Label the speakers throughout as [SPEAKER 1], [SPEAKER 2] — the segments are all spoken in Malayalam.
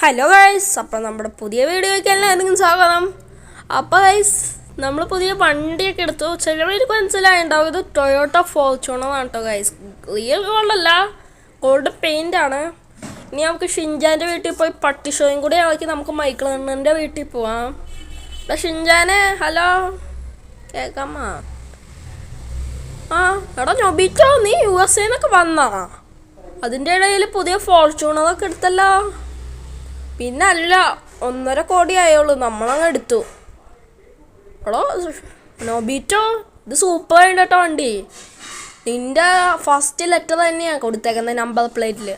[SPEAKER 1] ഹലോ ഗൈസ്, അപ്പോൾ നമ്മുടെ പുതിയ വീഡിയോയ്ക്ക് എല്ലാവർക്കും സ്വാഗതം. അപ്പോൾ ഗൈസ്, നമ്മൾ പുതിയ വണ്ടിയൊക്കെ എടുത്തു. ചിലവർക്ക് മനസ്സിലായിട്ടുണ്ടാവും, ഇത് ടൊയോട്ട ഫോർച്യൂണറാണ് കേട്ടോ ഗൈസ്. റിയൽ ഗോൾഡല്ല, ഗോൾഡ് പെയിൻ്റാണ്. ഇനി നമുക്ക് ഷിൻജാൻ്റെ വീട്ടിൽ പോയി പട്ടി ഷോയും കൂടി ആക്കി നമുക്ക് മൈക്കിൾ അണ്ണൻ്റെ വീട്ടിൽ പോവാം. എടാ ഷിൻജാനെ, ഹലോ, കേൾക്കാമോ? എടാ നൊബിറ്റോ, നീ USA വന്നാ? അതിൻ്റെ ഇടയിൽ പുതിയ ഫോർച്യൂണറൊക്കെ എടുത്തല്ലോ. പിന്നെ അല്ല, 1.5 കോടി ആയുള്ളൂ, നമ്മളങ്ങ് എടുത്തു. എടോ നൊബിറ്റോ, ഇത് സൂപ്പർ ആയിട്ട് കേട്ടോ വണ്ടി. നിൻ്റെ ഫസ്റ്റ് ലെറ്റർ തന്നെയാണ് കൊടുത്തേക്കുന്നത് നമ്പർ പ്ലേറ്റിൽ.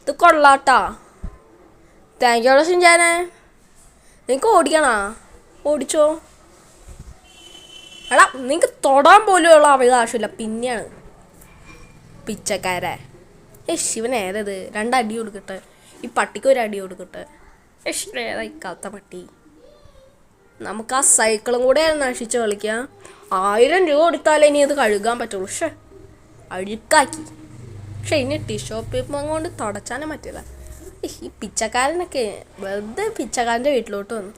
[SPEAKER 1] ഇത് കൊള്ളാട്ടാ. Thank you ഷിൻജാനെ. നിനക്ക് ഓടിക്കണോ? ഓടിച്ചോ. എടാ നിനക്ക് തൊടാൻ പോലുള്ള അവകാശമില്ല. പിന്നെയാണ് പിച്ചക്കാരെ. ശിവൻ ഏതത്? 2 അടി കൊടുക്കട്ടെ, ഈ പട്ടിക്ക് 1 അടി കൊടുക്കട്ടെ. ഏതായിക്കാത്ത പട്ടി. നമുക്ക് ആ സൈക്കിളും കൂടെ നശിച്ച് കളിക്കാം. 1000 രൂപ കൊടുത്താലേ ഇനി അത് കഴുകാൻ പറ്റുള്ളൂ. പക്ഷേ അഴുക്കാക്കി. പക്ഷെ ഇനി ടിഷ്യൂ പേപ്പർ കൊണ്ട് തുടച്ചാനും പറ്റില്ല. ഈ പിച്ചക്കാരനൊക്കെ വെറുതെ പിച്ചക്കാരൻ്റെ വീട്ടിലോട്ട് വന്നു.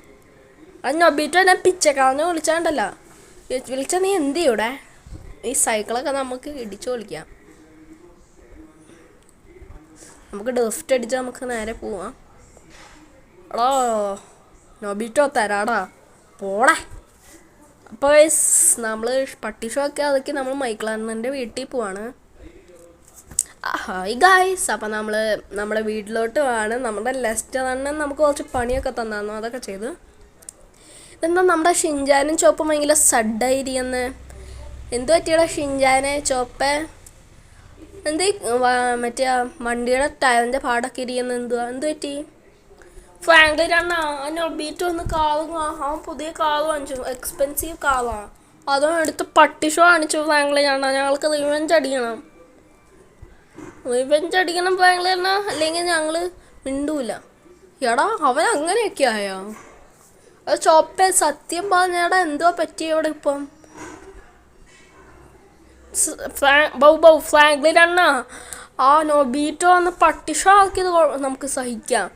[SPEAKER 1] അത് നൊബിറ്റോ, ഞാൻ പിച്ചക്കാരനെ വിളിച്ചാണ്ടല്ല. വിളിച്ചാൽ നീ എന്ത് ചെയ്യൂടെ? ഈ സൈക്കിളൊക്കെ നമുക്ക് ഇടിച്ചു വിളിക്കാം. നമുക്ക് ഡസ്റ്റ് അടിച്ചാൽ നമുക്ക് നേരെ പോവാം. എടാ നൊബിറ്റോ, തരാടാ, പോടാ. അപ്പോൾ നമ്മൾ പട്ടി ഷോ ഒക്കെ അതൊക്കെ നമ്മൾ മൈക്കിൾ അണ്ണൻ്റെ വീട്ടിൽ പോവാണ്. ഹായ് ഗായ്സ്, അപ്പം നമ്മൾ നമ്മുടെ വീട്ടിലോട്ട് പോവാണ്. നമ്മുടെ ലെസ്റ്റർ അണ്ണൻ നമുക്ക് കുറച്ച് പണിയൊക്കെ തന്നു, അതൊക്കെ ചെയ്ത്. ഇതെന്താ നമ്മുടെ ഷിൻജാനും ചോപ്പും ഭയങ്കര സഡായിരിക്കുന്നു. എന്തു പറ്റിയടാ ഷിൻജാനെ, ചോപ്പേ? എന്ത് മറ്റേ വണ്ടിയുടെ ടയറിൻ്റെ പാടൊക്കെ ഇരിക്കുന്നത്? എന്ത് പറ്റി? ഫ്രാങ്ക്ലിനാണ് നൊബീറ്റ് ഒന്ന് കാറ്, അവൻ പുതിയ കാറ് വാങ്ങിച്ചു, എക്സ്പെൻസീവ് കാറാണ്. അതും എടുത്ത് പട്ടി ഷോ കാണിച്ചു ഫ്രാങ്ക്ലിനാണ്. ഞങ്ങൾക്ക് റിവെഞ്ച് അടിക്കണം ഫ്രാങ്ക്ലിനാ, അല്ലെങ്കിൽ ഞങ്ങൾ മിണ്ടൂല. എടാ അവൻ അങ്ങനെയൊക്കെ ആയോ? അത് ചോപ്പേ, സത്യം പറഞ്ഞാടാ, എന്തോ പറ്റിയോടെ ഇപ്പം? ഫ്രാങ്ക്ലിനാ, ആ നൊബീറ്റോ വന്ന് പട്ടി ഷോ ആക്കിയത് നമുക്ക് സഹിക്കാം.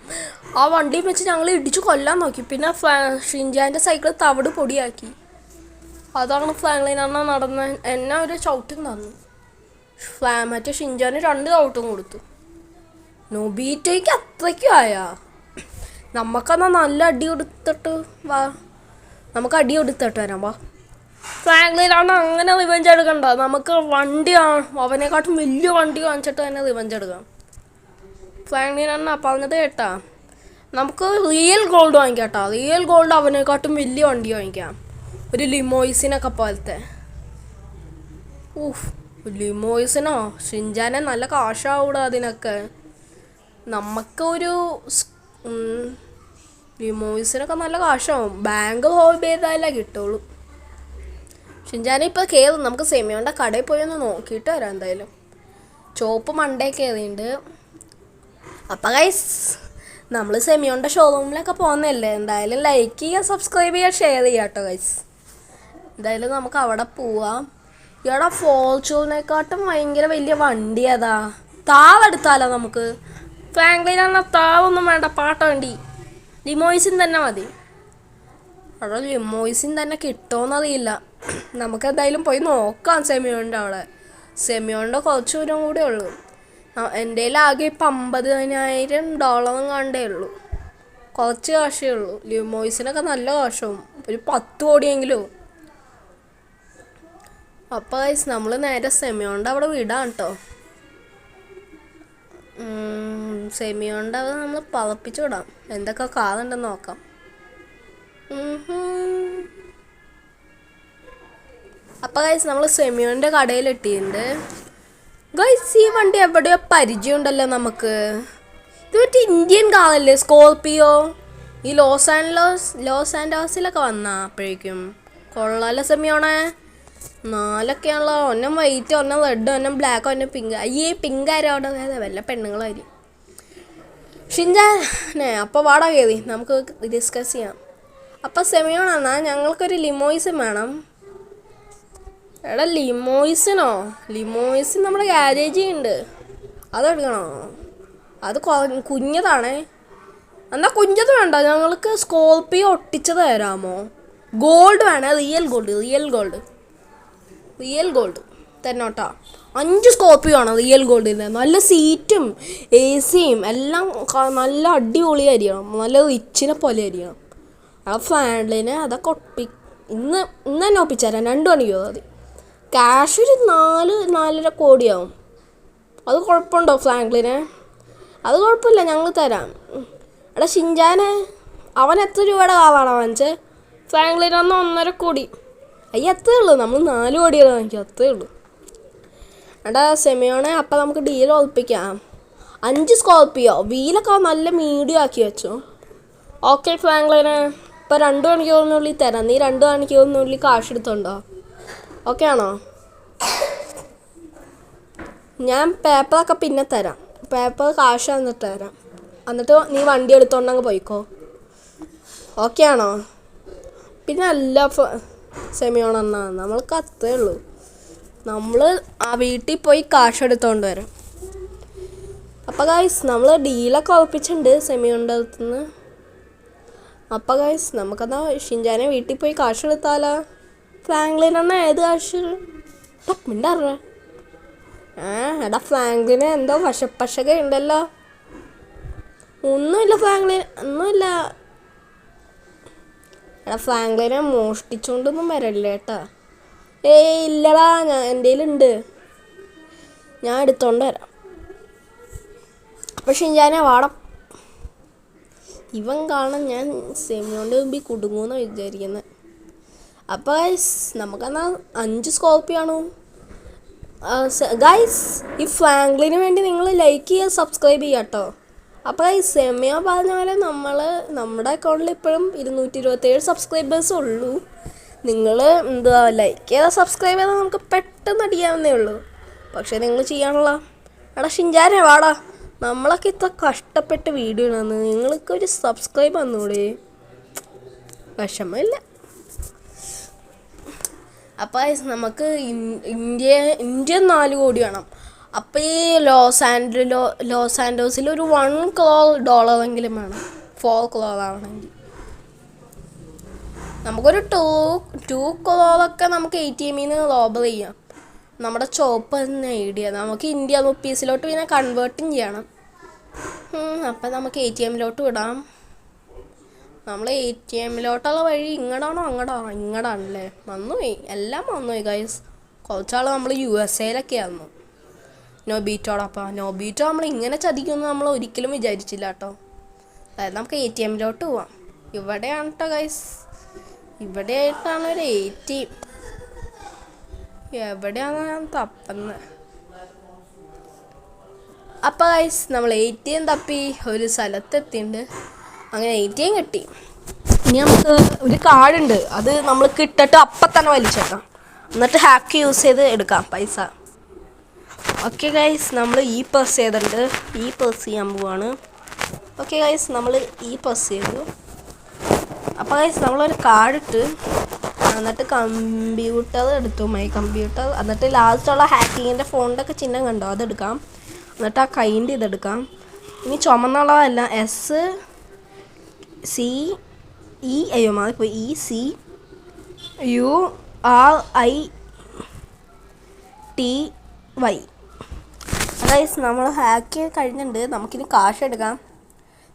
[SPEAKER 1] ആ വണ്ടിയും വെച്ച് ഞങ്ങൾ ഇടിച്ചു കൊല്ലാൻ നോക്കി. പിന്നെ ഷിൻജാൻ്റെ സൈക്കിൾ തവിട് പൊടിയാക്കി. അതാണ് ഫ്രാങ്ക്ലിനാണ് നടന്ന. എന്നെ ഒരു ചവിട്ടും തന്നു. മറ്റേ ഷിൻജാന് 2 ചവിട്ടും കൊടുത്തു. നൊബീറ്റോയ്ക്ക് അത്രയ്ക്കും ആയാ? നമുക്കെന്നാ നല്ല അടി കൊടുത്തിട്ട് വാ, നമുക്ക് അടി കൊടുത്തിട്ട് വരാം വാ. ഫ്രാങ്ക്ലിനാണ് അങ്ങനെ റിവെഞ്ച് എടുക്കണ്ട. നമുക്ക് വണ്ടി അവനെക്കാട്ടും വലിയ വണ്ടി കാണിച്ചിട്ട് തന്നെ റിവെഞ്ച് എടുക്കാം. ഫ്രാങ്ക്ലിനാണ് പറഞ്ഞത് കേട്ടാ. നമുക്ക് റിയൽ ഗോൾഡ് വാങ്ങിക്കാം കേട്ടോ. റിയൽ ഗോൾഡ് അവനെക്കാട്ടും വലിയ വണ്ടി വാങ്ങിക്കാം, ഒരു ലിമോയിസിനൊക്കെ പോലത്തെ. ലിമോയിസിനോ? ഷിൻജാനെ നല്ല കാശാവൂടാ അതിനൊക്കെ. നമുക്കൊരു ലിമോയിസിനൊക്കെ നല്ല കാശാവും. ബാങ്ക് ഹോൾഡ് ചെയ്താലേ കിട്ടുള്ളൂ. ഷിൻജാനെ ഇപ്പോൾ കയറും. നമുക്ക് സെമിയോൻ്റെ കടയിൽ പോയി ഒന്ന് നോക്കിയിട്ട് വരാം. എന്തായാലും ചോപ്പ് മണ്ടേ കയറിയിട്ടുണ്ട്. അപ്പം ഗൈസ്, നമ്മൾ സെമിയോൻ്റെ ഷോറൂമിലൊക്കെ പോകുന്നതല്ലേ. എന്തായാലും ലൈക്ക് ചെയ്യുക, സബ്സ്ക്രൈബ് ചെയ്യുക, ഷെയർ ചെയ്യുക കേട്ടോ ഗൈസ്. എന്തായാലും നമുക്ക് അവിടെ പോവാം. ഇവിടെ ഫോർച്യൂണേക്കാട്ടും ഭയങ്കര വലിയ വണ്ടി അതാ. താവെടുത്താലോ നമുക്ക്? ഫ്രാങ്ക്ലിനാണ്, താവൊന്നും വേണ്ട, പാട്ട വണ്ടി ലിമോയിസിൻ തന്നെ മതി. അവിടെ ലിമോയിസിൻ തന്നെ കിട്ടുമോയെന്നറിയില്ല. നമുക്ക് എന്തായാലും പോയി നോക്കാം സെമിയോൻ്റെ അവിടെ. സെമിയോൻ്റെ കുറച്ച് ദൂരം കൂടെ ഉള്ളൂ. എൻ്റെ കയ്യിൽ ആകെ ഇപ്പം $50,000 കണ്ടേ ഉള്ളൂ. കുറച്ച് കാശേ ഉള്ളൂ. ലിമോയിസിനൊക്കെ നല്ല കാശാവും, ഒരു 10 കോടിയെങ്കിലും. അപ്പോൾ ഗൈസ്, നമ്മൾ നേരെ സെമിയോൻ്റെ അവിടെ വിടാം കേട്ടോ. സെമിയോൻ്റെ അവിടെ നമ്മൾ പറപ്പിച്ച് വിടാം. എന്തൊക്കെ കാറുണ്ടെന്ന് നോക്കാം. അപ്പോൾ ഗൈസ്, നമ്മൾ സെമിയോൻ്റെ കടയിലെത്തിയിട്ടുണ്ട്. ഗൈസ്, ഈ വണ്ടി എവിടെയോ പരിചയമുണ്ടല്ലോ നമുക്ക്. ഇത് മറ്റേ ഇന്ത്യൻ കാറല്ലേ, സ്കോർപിയോ. ഈ ലോസ് ആൻഡോസിലൊക്കെ വന്നാ അപ്പോഴേക്കും. കൊള്ളാലോ സെമിയോണേ. 4ഒക്കെയാണല്ലോ. ഒന്നും വൈറ്റ്, ഒന്നും റെഡ്, ഒന്നും ബ്ലാക്ക്, ഒന്നും പിങ്ക്. അയ്യേ, പിങ്ക് ആരും അവിടെ വല്ല പെണ്ണുങ്ങളായിരിക്കും. ഷിൻജാനെ, അപ്പോൾ വാടാ കയറി, നമുക്ക് ഡിസ്കസ് ചെയ്യാം. അപ്പോൾ സെമിയോണാ, ഞങ്ങൾക്കൊരു ലിമോയിസും വേണം. എടാ ലിമോയിസിനോ? ലിമോയിസിൻ നമ്മുടെ ഗാരേജിൽ ഉണ്ട്, അതെടുക്കണോ? അത് കുഞ്ഞതാണേ. എന്നാൽ കുഞ്ഞത് വേണ്ട, ഞങ്ങൾക്ക് സ്കോർപ്പിയോ ഒട്ടിച്ചത് തരാമോ? ഗോൾഡ് വേണേ, റിയൽ ഗോൾഡ് തന്നോട്ടാ. 5 സ്കോർപ്പിയോ ആണ് റിയൽ ഗോൾഡിൻ്റെ. നല്ല സീറ്റും AC-യും എല്ലാം നല്ല അടിപൊളിയായിരിക്കണം, നല്ല റിച്ചിനെ പോലെ ആയിരിക്കണം. ആ ഫ്രാങ്ക്ലിനെ അതൊക്കെ ഇന്ന് തന്നെ ഒപ്പിച്ചുതരാം. 2 മണിക്കോ മതി. ക്യാഷ് ഒരു 4-4.5 കോടിയാവും. അത് കുഴപ്പമുണ്ടോ ഫ്രാങ്ക്ലിനെ? അത് കുഴപ്പമില്ല, ഞങ്ങൾ തരാം. എടാ ഷിൻജാനെ, അവൻ എത്ര രൂപയുടെ കാറാണ് വാങ്ങിച്ചത്? ഫ്രാങ്ക്ലിനൊന്ന് 1.5 കോടി. അയ്യ അത്രേ ഉള്ളൂ, നമ്മൾ 4 കോടിയാണ് വാങ്ങിക്കും, അത്രേ ഉള്ളൂ. എടാ സെമിയോണെ, അപ്പം നമുക്ക് ഡീൽ ഉറപ്പിക്കാം. 5 സ്കോർപ്പിയോ, വീലൊക്കെ നല്ല മീഡിയം ആക്കി വെച്ചോ. ഓക്കെ ഫ്രാങ്ക്ലിനെ, ഇപ്പം 2 മണിക്കൂറിനുള്ളിൽ തരാം. നീ 2 മണിക്കൂറിനുള്ളിൽ കാശ് എടുത്തുണ്ടോ? ഓക്കെ ആണോ? ഞാൻ പേപ്പറൊക്കെ പിന്നെ തരാം. പേപ്പർ കാശ് തന്നിട്ട് തരാം. എന്നിട്ട് നീ വണ്ടി എടുത്തോണ്ടങ്ങ് പോയിക്കോ. ഓക്കെ ആണോ? പിന്നെ അല്ല സെമിയോണെന്നാ, നമ്മൾക്ക് അത്രേ ഉള്ളൂ. നമ്മൾ ആ വീട്ടിൽ പോയി കാശ് എടുത്തോണ്ട് വരാം. അപ്പോൾ ഗൈസ്, നമ്മൾ ഡീലൊക്കെ ഉറപ്പിച്ചിട്ടുണ്ട് സെമിയോൻ്റെ അടുത്തുനിന്ന്. അപ്പോൾ ഗൈസ്, നമുക്കെന്നാൽ ഷിൻജാനെ വീട്ടിൽ പോയി കാശ് എടുത്താലോ? ഫ്രാങ്ക്ലിനെണ്ണ ഏത് കാശ് മിണ്ടാറ? എടാ ഫ്രാങ്ക്ലിന് എന്തോ വശപ്പശക ഉണ്ടല്ലോ. ഒന്നുമില്ല ഫ്രാങ്ക്ലിൻ, ഒന്നുമില്ല. എടാ ഫ്രാങ്ക്ലിനെ മോഷ്ടിച്ചോണ്ടൊന്നും വരല്ലേ കേട്ടാ. ഇല്ലടാ, എൻ്റെ കയ്യിലുണ്ട്, ഞാൻ എടുത്തോണ്ട് വരാം. പക്ഷെ ഞാൻ വാടം ഇവൻ കാണാൻ ഞാൻ സെമിയോൻ്റെ മുമ്പിൽ കുടുങ്ങുമെന്നാണ് വിചാരിക്കുന്നത്. അപ്പോൾ നമുക്കെന്നാൽ 5 സ്കോർപ്പിയോ ആണോ ഗൈസ്? ഈ ഫ്രാങ്ക്ലിന് വേണ്ടി നിങ്ങൾ ലൈക്ക് ചെയ്യുക, സബ്സ്ക്രൈബ് ചെയ്യുക കേട്ടോ. അപ്പോൾ ഈ സെമിയോ പറഞ്ഞ പോലെ നമ്മുടെ അക്കൗണ്ടിൽ ഇപ്പോഴും 227 സബ്സ്ക്രൈബേഴ്സ് ഉള്ളൂ. നിങ്ങൾ എന്താ ലൈക്ക് ചെയ്താൽ സബ്സ്ക്രൈബ് ചെയ്താൽ നമുക്ക് പെട്ടെന്ന് അടിയാവുന്നേ ഉള്ളൂ. പക്ഷേ നിങ്ങൾ ചെയ്യാനുള്ള എടാ ഷിൻജാനെ വാടാ, നമ്മളൊക്കെ ഇത്ര കഷ്ടപ്പെട്ട് വീഡിയോ ഇടുന്നത്, നിങ്ങൾക്ക് ഒരു സബ്സ്ക്രൈബ് വന്നൂടെ? വിഷമമില്ല. അപ്പോൾ നമുക്ക് ഇന്ത്യ 4 കോടി വേണം. അപ്പോൾ ഈ ലോസ് ആൻഡോസിൽ ഒരു $1 crore വേണം, 4 crore ആവണമെങ്കിൽ. നമുക്കൊരു 2 crore നമുക്ക് ATM-ൽ നിന്ന് റോബർ ചെയ്യാം. നമ്മുടെ ചോപ്പ് തന്നെ ഐഡിയ. നമുക്ക് ഇന്ത്യ റുപ്പീസിലോട്ട് പിന്നെ കൺവേർട്ടും ചെയ്യണം. അപ്പം നമുക്ക് ATM-ലോട്ട് വിടാം. നമ്മൾ ATM-ലോട്ടുള്ള വഴി ഇങ്ങടാണോ ഇങ്ങടാണല്ലേ? വന്നുപോയി, എല്ലാം വന്നുപോയി ഗൈസ്. കുറച്ചാൾ നമ്മൾ USA-ലൊക്കെ ആയിരുന്നു നോബീറ്റോടൊപ്പം. നോബീറ്റോ നമ്മൾ ഇങ്ങനെ ചതിക്കുമെന്ന് നമ്മൾ ഒരിക്കലും വിചാരിച്ചില്ല കേട്ടോ. അതായത് നമുക്ക് ATM-ലോട്ട് പോവാം. ഇവിടെയാണ് കേട്ടോ ഗൈസ്, ഇവിടെയായിട്ടാണ് ഒരു ATM. എവിടെയാണ് ഞാൻ തപ്പുന്നത്? അപ്പോൾ ഗൈസ്, നമ്മൾ ATM തപ്പി ഒരു സ്ഥലത്തെത്തിയിട്ടുണ്ട്. അങ്ങനെ ATM കിട്ടി. ഇനി നമുക്ക് ഒരു കാർഡുണ്ട്, അത് നമ്മൾ കിട്ടിട്ട് അപ്പം തന്നെ വലിച്ചേക്കാം. എന്നിട്ട് ഹാക്ക് യൂസ് ചെയ്ത് എടുക്കാം പൈസ. ഓക്കെ ഗൈസ്, നമ്മൾ പ്രസ് ചെയ്തിട്ടുണ്ട്. പ്രസ് ചെയ്യാൻ പോവാണ്. ഓക്കെ ഗൈസ്, നമ്മൾ പ്രസ് ചെയ്തു. അപ്പോൾ ഗൈസ്, നമ്മളൊരു കാർഡ് ഇട്ട് എന്നിട്ട് കമ്പ്യൂട്ടർ എടുത്തു, മൈ കമ്പ്യൂട്ടർ. എന്നിട്ട് ലാസ്റ്റുള്ള ഹാക്കിങ്ങിൻ്റെ ഫോണിൻ്റെ ഒക്കെ ചിഹ്നം കണ്ടോ, അതെടുക്കാം. എന്നിട്ട് ആ കൈൻ്റെ ഇതെടുക്കാം. ഇനി ചുമന്നുള്ളതല്ല, SCE അയ്യോ മാറിപ്പോയി, ECURITY. ഗൈസ്, നമ്മൾ ഹാക്ക് കഴിഞ്ഞിട്ടുണ്ട്. നമുക്കിനി കാശ് എടുക്കാം.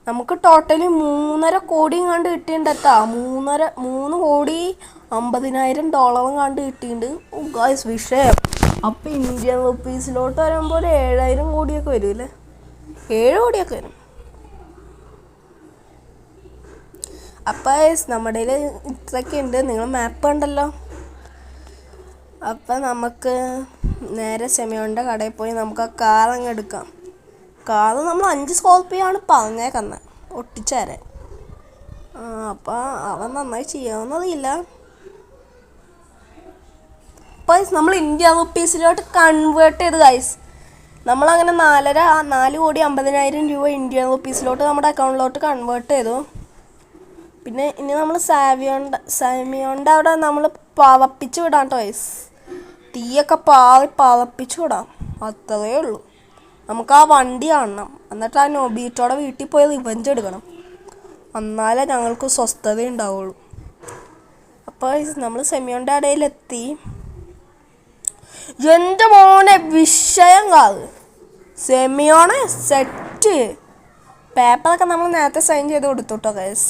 [SPEAKER 1] നമുക്ക് ടോട്ടലി 3.5 കോടി കണ്ട് കിട്ടിയിട്ടുണ്ട് കേട്ടോ. 3,50,000 കണ്ട് കിട്ടിയിട്ടുണ്ട് ഗൈസ്. വിഷയം. അപ്പം ഇന്ത്യൻ റുപ്പീസിലോട്ട് വരുമ്പോൾ 7,000 കോടിയൊക്കെ വരും അല്ലേ? 7 കോടിയൊക്കെ വരും. അപ്പം നമ്മുടെ കയ്യിൽ ഇത്രയൊക്കെ ഉണ്ട്. നിങ്ങൾ മാപ്പ് കണ്ടല്ലോ. അപ്പം നമുക്ക് നേരെ സെമിയോൻ്റെ കടയിൽ പോയി നമുക്ക് ആ കാർ അങ്ങ് എടുക്കാം. കാറ് നമ്മൾ 5 സ്കോർപ്പിയോ ആണ് പറഞ്ഞേക്കുന്നത് ഒട്ടിച്ചേരാൻ. അപ്പം അവൻ നന്നായി ചെയ്യാവുന്നതില്ല. അപ്പോൾ നമ്മൾ ഇന്ത്യ റുപ്പീസിലോട്ട് കൺവേർട്ട് ചെയ്ത് ഗൈസ്. നമ്മളങ്ങനെ 4,50,000 രൂപ ഇന്ത്യൻ റുപ്പീസിലോട്ട് നമ്മുടെ അക്കൗണ്ടിലോട്ട് കൺവേർട്ട് ചെയ്തു. പിന്നെ ഇനി നമ്മൾ സെമിയോൻ്റെ അവിടെ നമ്മൾ പവപ്പിച്ച് വിടാം കേട്ടോ ഗൈസ്. തീയൊക്കെ പവപ്പിച്ച് വിടാം, അത്രയേ ഉള്ളൂ. നമുക്ക് ആ വണ്ടി കാണണം. എന്നിട്ട് ആ നോബീറ്റോടെ വീട്ടിൽ പോയി റിവഞ്ച് എടുക്കണം. എന്നാലേ ഞങ്ങൾക്ക് സ്വസ്ഥത ഉണ്ടാവുള്ളൂ. അപ്പോൾ നമ്മൾ സെമിയോൻ്റെ ഇടയിലെത്തി. എൻ്റെ മോനെ വിഷയം കാത്, സെമിയോണെ സെറ്റ്. പേപ്പറൊക്കെ നമ്മൾ നേരത്തെ സൈൻ ചെയ്ത് കൊടുത്തു കേട്ടോ ഗൈസ്.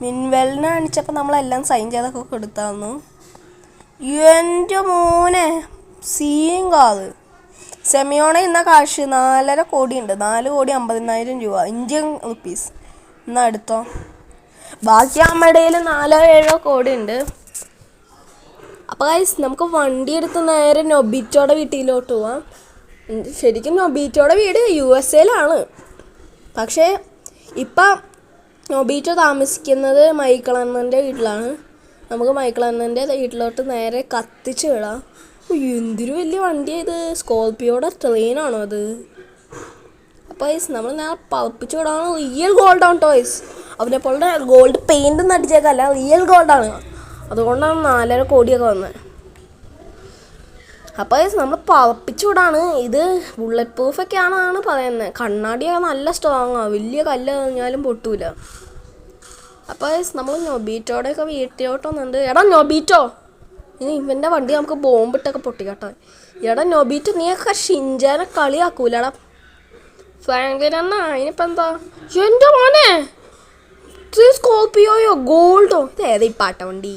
[SPEAKER 1] മിൻവെലിനെ കാണിച്ചപ്പോൾ നമ്മളെല്ലാം സൈൻ ചെയ്തൊക്കെ കൊടുത്തായിരുന്നു. എൻ്റെ മോനെ സീൻ കാത്. സെമിയോണെ ഇന്ന കാശ് 4.5 കോടി ഉണ്ട്, 4,50,000 രൂപ ഇന്ത്യൻ റുപ്പീസ്. എന്നാൽ എടുത്തോ. ബാക്കി അമ്മയുടെ 4-7 കോടി ഉണ്ട്. അപ്പോൾ ഗൈസ് നമുക്ക് വണ്ടി എടുത്ത് നേരെ നൊബിറ്റോയുടെ വീട്ടിലോട്ട് പോവാം. ശരിക്കും നൊബിറ്റോയുടെ വീട് USA പക്ഷേ ഇപ്പം നൊബിറ്റോ താമസിക്കുന്നത് മൈക്കിൾ അണ്ണൻ്റെ വീട്ടിലാണ്. നമുക്ക് മൈക്കിൾ അണ്ണൻ്റെ വീട്ടിലോട്ട് നേരെ കത്തിച്ച് വിടാം. എന്തൊരു വലിയ വണ്ടിയാണ് ഇത്, സ്കോർപിയോയുടെ ട്രെയിനാണോ അത്? അപ്പോൾ നമ്മൾ നേരെ പളപ്പിച്ച് വിടാണ്. Real ഗോൾഡാണ് toys. അവനെ പോലെ ഗോൾഡ് പെയിൻ്റ് ഒന്നും അടിച്ചേക്കല്ല, റിയൽ ഗോൾഡാണ്. അതുകൊണ്ടാണ് 4.5 കോടിയൊക്കെ വന്നത്. അപ്പോൾ നമ്മൾ പളപ്പിച്ച് വിടാണ്. ഇത് ബുള്ളറ്റ് പ്രൂഫൊക്കെയാണെന്നാണ് പറയുന്നത്. കണ്ണാടിയൊക്കെ നല്ല സ്ട്രോങ്ങാണ്, വലിയ കല്ല് കഴിഞ്ഞാലും പൊട്ടൂല. അപ്പോൾ നമ്മൾ നൊബീറ്റോടെയൊക്കെ വീട്ടിലോട്ട് വന്നിട്ടുണ്ട്. എടാ നൊബീറ്റോ, ഇനി ഇവൻ്റെ വണ്ടി നമുക്ക് ബോംബിട്ടൊക്കെ പൊട്ടിക്കട്ടോ. എടാ നൊബീറ്റോ, നീയൊക്കെ ഷിൻജാനെ കളിയാക്കൂലടാ. ഫ്രാങ്ക്ലിൻ അതിനിപ്പോൾ എന്താ? എൻ്റെ മോനെ സ്കോർപിയോയോ ഗോൾഡോ, ഇത് ഏതാ ഈ പാട്ട വണ്ടി?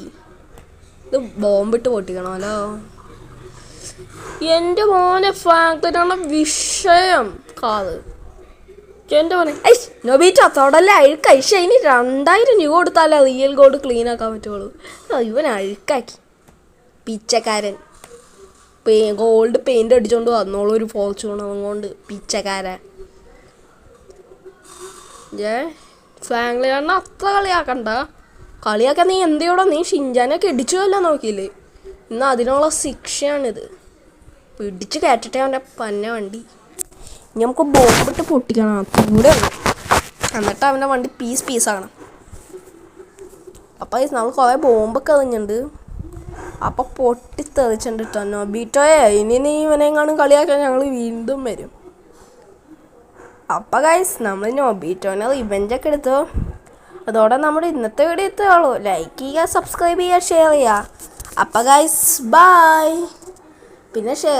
[SPEAKER 1] ഇത് ബോംബിട്ട് പൊട്ടിക്കണമല്ലോ. എൻ്റെ മോനെ ഫ്രാങ്ക്ലിനാണ് വിഷയം കാത്. എൻ്റെ മോനെ നൊബീറ്റോ തൊടല്ലേ അഴുക്ക. ഇനി 2,000 രൂപ കൊടുത്താലേ റിയൽ ഗോൾഡ് ക്ലീൻ ആക്കാൻ പറ്റുള്ളൂ. ഇവൻ അഴുക്കാക്കി പിച്ചക്കാരൻ. ഗോൾഡ് പെയിൻ്റ് അടിച്ചുകൊണ്ട് വന്നോളൂ ഒരു ഫോർച്യൂണറും കൊണ്ട്, പിച്ചക്കാരൻ. ഫ്രാങ്ക്ലിൻ അത്ര കളിയാക്കണ്ട. കളിയാക്കാൻ നീ എന്തെയോടോ, നീ ഷിൻജാനൊക്കെ ഇടിച്ചുവല്ലോ നോക്കിയില്ലേ? ഇന്ന് അതിനുള്ള ശിക്ഷയാണിത്. പിടിച്ച് കയറ്റട്ടെ അവൻ്റെ പന്ന വണ്ടി. ഇനി നമുക്ക് ബോംബിട്ട് പൊട്ടിക്കണം കൂടെ, എന്നിട്ട് അവൻ്റെ വണ്ടി പീസാകണം. അപ്പോൾ നമ്മൾ കുറേ ബോംബൊക്കെ എറിഞ്ഞിട്ടുണ്ട്. അപ്പോൾ പൊട്ടിത്തെറിച്ചിട്ടുണ്ട് കേട്ടോ. നൊബീറ്റോയെ ഇനി നീ ഇവനെങ്ങാനും കളിയാക്കാൻ ഞങ്ങൾ വീണ്ടും വരും. അപ്പോൾ ഗൈസ് നമ്മൾ നൊബീറ്റോനെ റിവെഞ്ചൊക്കെ എടുത്തു. അതോടെ നമ്മുടെ ഇന്നത്തെ വീഡിയോ എത്തുകയുള്ളൂ. ലൈക്ക് ചെയ്യുക, സബ്സ്ക്രൈബ് ചെയ്യുക, ഷെയർ ചെയ്യുക. അപ്പോൾ ഗൈസ് ബൈ. പിന്നെ ഷെയർ